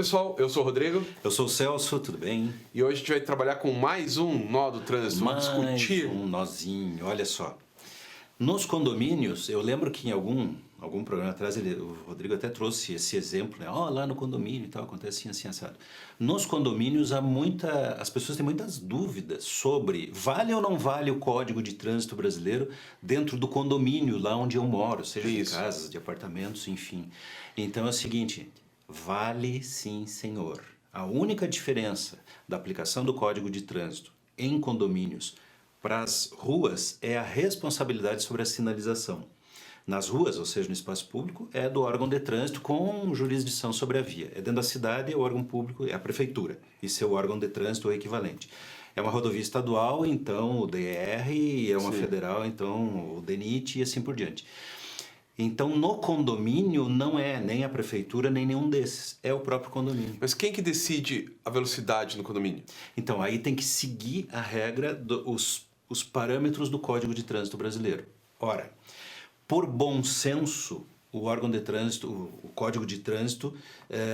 pessoal, eu sou o Rodrigo. Eu sou o Celso, tudo bem? E hoje a gente vai trabalhar com mais um nó do trânsito, Mais discutir. um nozinho, olha só. Nos condomínios, eu lembro que em algum programa atrás, o Rodrigo até trouxe esse exemplo, né? Lá no condomínio e tal, acontece assim, assim, assado. Nos condomínios, as pessoas têm muitas dúvidas sobre vale ou não vale o Código de Trânsito brasileiro dentro do condomínio, lá onde eu moro, seja de casas, de apartamentos, enfim. Então é o seguinte, vale sim, senhor. A única diferença da aplicação do Código de Trânsito em condomínios para as ruas é a responsabilidade sobre a sinalização. Nas ruas, ou seja, no espaço público, é do órgão de trânsito com jurisdição sobre a via. É dentro da cidade, é o órgão público, é a prefeitura, e seu órgão de trânsito ou equivalente. É uma rodovia estadual, então o DR, é uma federal, então o DENIT e assim por diante. Então, no condomínio, não é nem a prefeitura, nem nenhum desses. É o próprio condomínio. Mas quem que decide a velocidade no condomínio? Então, aí tem que seguir a regra, os parâmetros do Código de Trânsito brasileiro. Ora, por bom senso, o órgão de trânsito, o Código de Trânsito,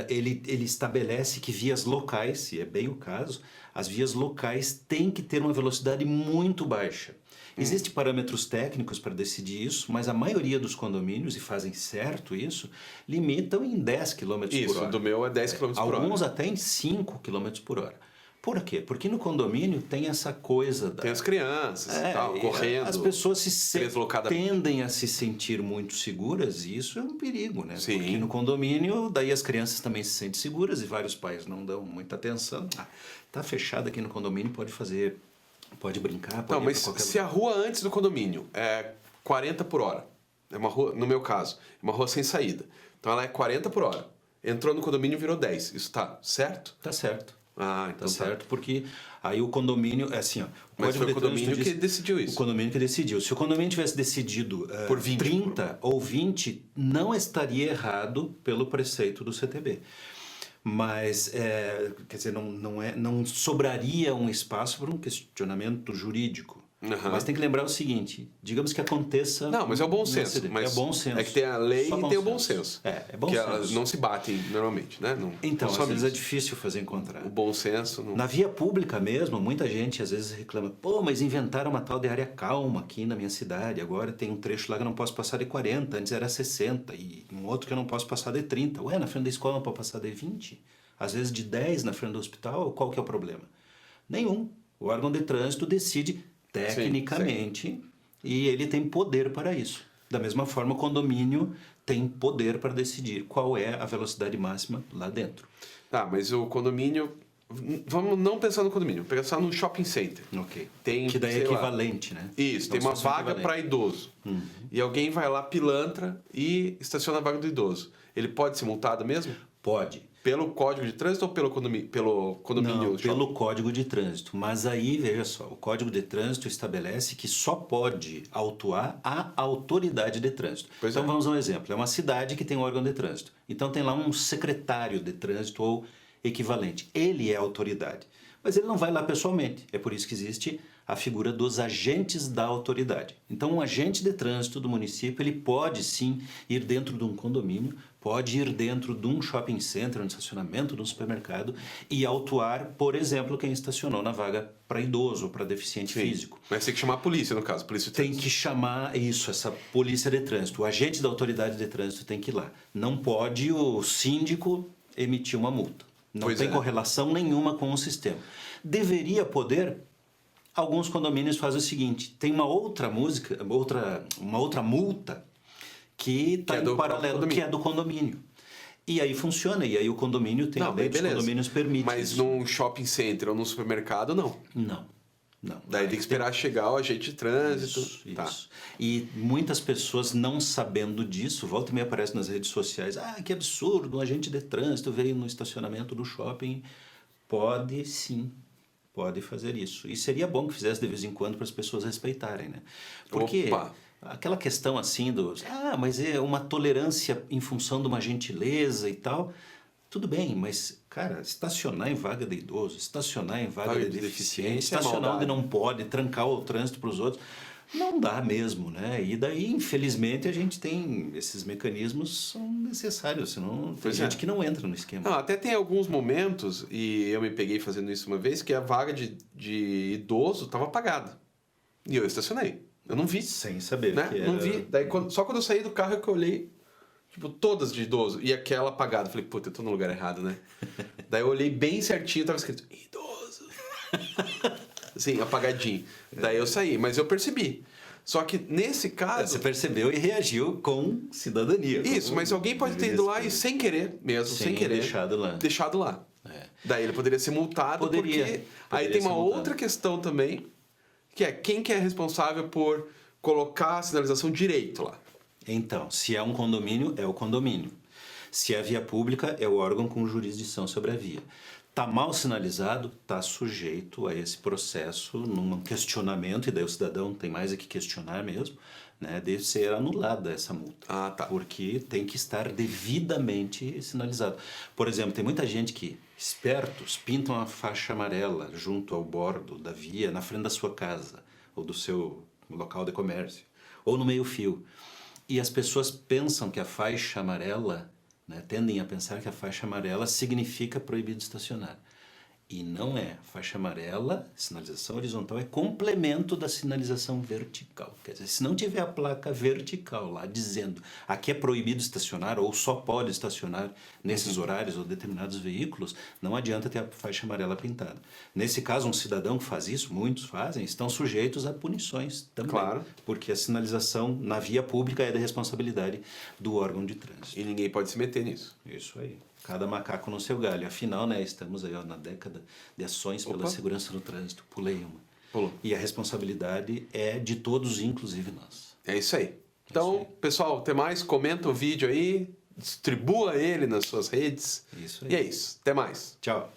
ele estabelece que vias locais, se é bem o caso, as vias locais têm que ter uma velocidade muito baixa. Existem parâmetros técnicos para decidir isso, mas a maioria dos condomínios, e fazem certo isso, limitam em 10 km por hora. Isso, do meu é 10 km por hora. Alguns até em 5 km por hora. Por quê? Porque no condomínio tem essa coisa... Tem as crianças e tal, correndo. As pessoas tendem a se sentir muito seguras e isso é um perigo, né? Sim. Porque no condomínio, daí as crianças também se sentem seguras e vários pais não dão muita atenção. Tá fechado aqui no condomínio, pode brincar, pode ir mas pra qualquer se lugar. a rua antes do condomínio é 40 por hora, é uma rua, no meu caso, é uma rua sem saída. Então ela é 40 por hora. Entrou no condomínio, virou 10. Isso tá certo? Tá certo. Então Tá certo, porque aí o condomínio, assim, ó... Mas foi o condomínio que decidiu isso. O condomínio que decidiu. Se o condomínio tivesse decidido por 20, 30 ou 20, não estaria errado pelo preceito do CTB. Mas, quer dizer, não sobraria um espaço para um questionamento jurídico. Mas tem que lembrar o seguinte, digamos que aconteça... Não, mas é o bom senso. Mas é bom senso. É que tem a lei e tem o bom senso. É bom que senso. elas não se batem normalmente, né? Então, às vezes é difícil fazer encontrar. O bom senso... Não... Na via pública mesmo, muita gente às vezes reclama, mas inventaram uma tal de área calma aqui na minha cidade, agora tem um trecho lá que eu não posso passar de 40, antes era 60, e um outro que eu não posso passar de 30. Ué, na frente da escola não pode passar de 20? Às vezes de 10 na frente do hospital, qual que é o problema? Nenhum. O órgão de trânsito decide tecnicamente e ele tem poder para isso. Da mesma forma, o condomínio tem poder para decidir qual é a velocidade máxima lá dentro. Mas o condomínio... Vamos não pensar no condomínio, pensar no shopping center. Ok. Tem, que daí é equivalente, né? Isso, tem uma vaga para idoso. E alguém vai lá, pilantra e estaciona a vaga do idoso. Ele pode ser multado mesmo? Pode. Pelo Código de Trânsito ou pelo condomínio? Não, pelo Código de Trânsito. Mas aí, veja só, o Código de Trânsito estabelece que só pode autuar a autoridade de trânsito. Então vamos a um exemplo. É uma cidade que tem um órgão de trânsito. Então tem lá um secretário de trânsito ou equivalente. Ele é a autoridade. Mas ele não vai lá pessoalmente. É por isso que existe a figura dos agentes da autoridade. Então, um agente de trânsito do município, ele pode sim ir dentro de um condomínio, pode ir dentro de um shopping center, um estacionamento de um supermercado e autuar, por exemplo, quem estacionou na vaga para idoso ou para deficiente físico. Mas tem que chamar a polícia, no caso. Polícia de trânsito. Tem que chamar essa polícia de trânsito. O agente da autoridade de trânsito tem que ir lá. Não pode o síndico emitir uma multa. Não tem correlação nenhuma com o sistema. Deveria poder... Alguns condomínios fazem o seguinte, tem uma outra multa que está em paralelo, que é do condomínio. E aí funciona, e aí o condomínio tem a lei dos condomínios permite. Mas isso. Num shopping center ou num supermercado, não. Não. Daí tem que esperar chegar o agente de trânsito. Isso. E muitas pessoas não sabendo disso, volta e meia aparece nas redes sociais, que absurdo, um agente de trânsito veio no estacionamento do shopping. Pode sim. Pode fazer isso. E seria bom que fizesse de vez em quando para as pessoas respeitarem, né? Porque aquela questão assim mas é uma tolerância em função de uma gentileza e tal. Tudo bem, mas, cara, estacionar em vaga de idoso, estacionar em vaga de deficiente, estacionar onde não pode, trancar o trânsito para os outros. Não dá mesmo, né? E daí, infelizmente, a gente tem esses mecanismos são necessários, senão tem gente que não entra no esquema. Não, até tem alguns momentos, e eu me peguei fazendo isso uma vez, que a vaga de idoso estava apagada. E eu estacionei. Eu não vi. Sem saber Né? que era... Não vi. Daí, só quando eu saí do carro é que eu olhei, tipo, todas de idoso. E aquela apagada. Eu falei, puta, eu tô no lugar errado, né? Daí eu olhei bem certinho, tava escrito, idoso. Assim, apagadinho. Daí eu saí, mas eu percebi. Só que nesse caso... Você percebeu e reagiu com cidadania. Isso, mas alguém pode ter ido lá e sem querer mesmo, sem querer... Deixado lá. É. Daí ele poderia ser multado porque... Aí tem uma outra questão também, que é quem que é responsável por colocar a sinalização direito lá? Então, se é um condomínio, é o condomínio. Se é via pública, é o órgão com jurisdição sobre a via. Está mal sinalizado, está sujeito a esse processo, num questionamento, e daí o cidadão tem mais é que questionar mesmo, né, de ser anulada essa multa. Ah, tá. Porque tem que estar devidamente sinalizado. Por exemplo, tem muita gente que, espertos, pintam a faixa amarela junto ao bordo da via, na frente da sua casa, ou do seu local de comércio, ou no meio-fio. E as pessoas pensam que a faixa amarela... né, tendem a pensar que a faixa amarela significa proibido estacionar. E não é. A faixa amarela, sinalização horizontal, é complemento da sinalização vertical. Quer dizer, se não tiver a placa vertical lá dizendo aqui é proibido estacionar ou só pode estacionar nesses horários ou determinados veículos, não adianta ter a faixa amarela pintada. Nesse caso, um cidadão que faz isso, muitos fazem, estão sujeitos a punições também. Claro. Porque a sinalização na via pública é da responsabilidade do órgão de trânsito. E ninguém pode se meter nisso. Isso aí. Cada macaco no seu galho. Afinal, né, estamos aí na década de ações pela segurança no trânsito. Pulei uma. Pulou. E a responsabilidade é de todos, inclusive nós. É isso aí. Então, pessoal, até mais. Comenta o vídeo aí. Distribua ele nas suas redes. Isso aí. E é isso. Até mais. Tchau.